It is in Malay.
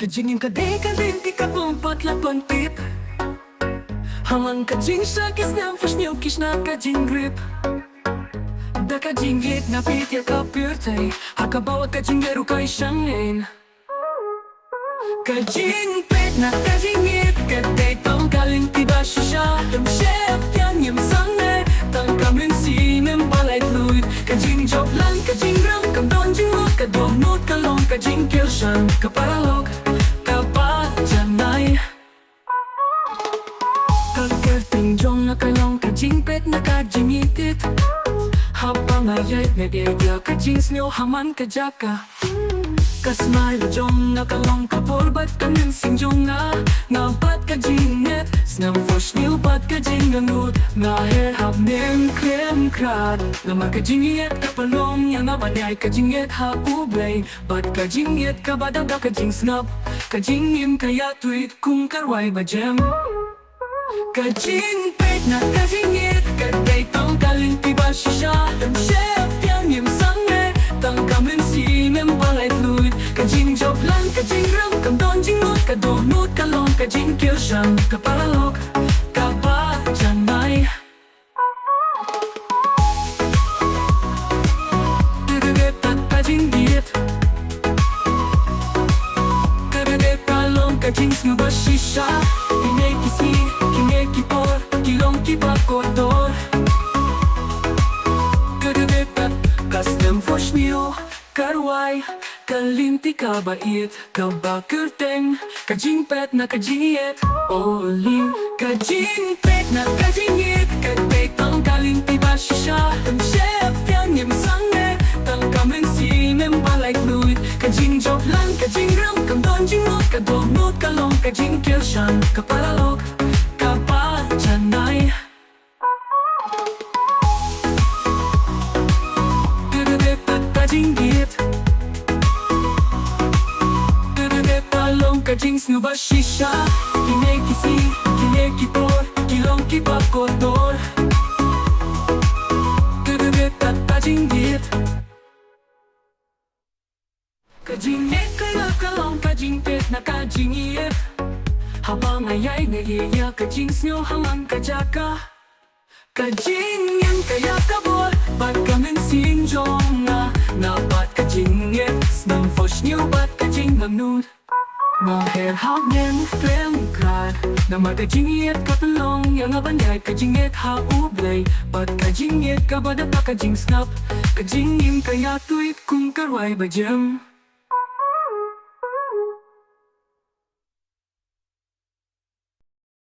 Kajing yung kadek-kadek di ka pumpat lapan tip Haman kajing sakis na fresh new kish na kajing grip Da kajing hit na pitil ka pyrtay Haka bawat kajing garo kay siyangin Kajing pet na kajing hit Katay tong galing tiba siya Yung chef yan yung sanay Tang kamin sinem balay fluid Kajing job lang kajing ram Kam donjing mo kadonot kalong Kajing kill siyang kaparalog Kapajanay Kagkerting jong na kalong Kajing pet na kajing itit Habang ayay nagigya Kajing snyo haman kajaka Kasmay jong na kalong kapurbat kanin singjong nga Ngapat kajinget Snam fosh niyo pat kajing ngangut Nga hair hab nim krem krat Lama kajinget kapalong Yang abanay kajinget ha ublay Bat kajinget kabadada kajing snap Kajing im kaya tweet kung karway ba jem Kajing pet na kajinget Katay tong kalin tiba siya Yung chef yang im sange Tang kamin sinem balay fluid Kajing job lang kajing ram Kam donjing mo kadonut kalong Kajing kill siyang kaparalog Kapajanay Dadadet at kajing diet Dadadet kalong kajing snubashi siya Kinekisi, kinekipor Kilong kipakodor Dadadet at custom fosh niyo Karway, kalinti kabait Kabakurteng, kajing pet na kajiet Oling, kajing pet na kajiet Katay tang kalinti ba siya Ang chef yan yung sange Tang kamen sinem balay fluid Kajing job lang, kajing ram Kam donjing mo, kadonot kalong Kajing kill siyang kaparalog Kapajanay Kajing diet Dadadet talong kajing snubashi siya Kinekisi, kinekipor Kilong kipakodor Dadadet at kajing diet Kajing net kaya kalong kajing pet na kajing iet Habang ayay nagiya kajing snyo haman kajaka Kajing yan kaya kabor Bat kamin sinjong nga Napat kajing nget Snang fosh niyo bat kajing mamnut Maher hab nen krem krad Na magkajing yet kapalong Yang abanyay kajing yet ha ublay Bat kajing yet kabada pa kajing snap Kajing im kaya tuit kung karway ba jem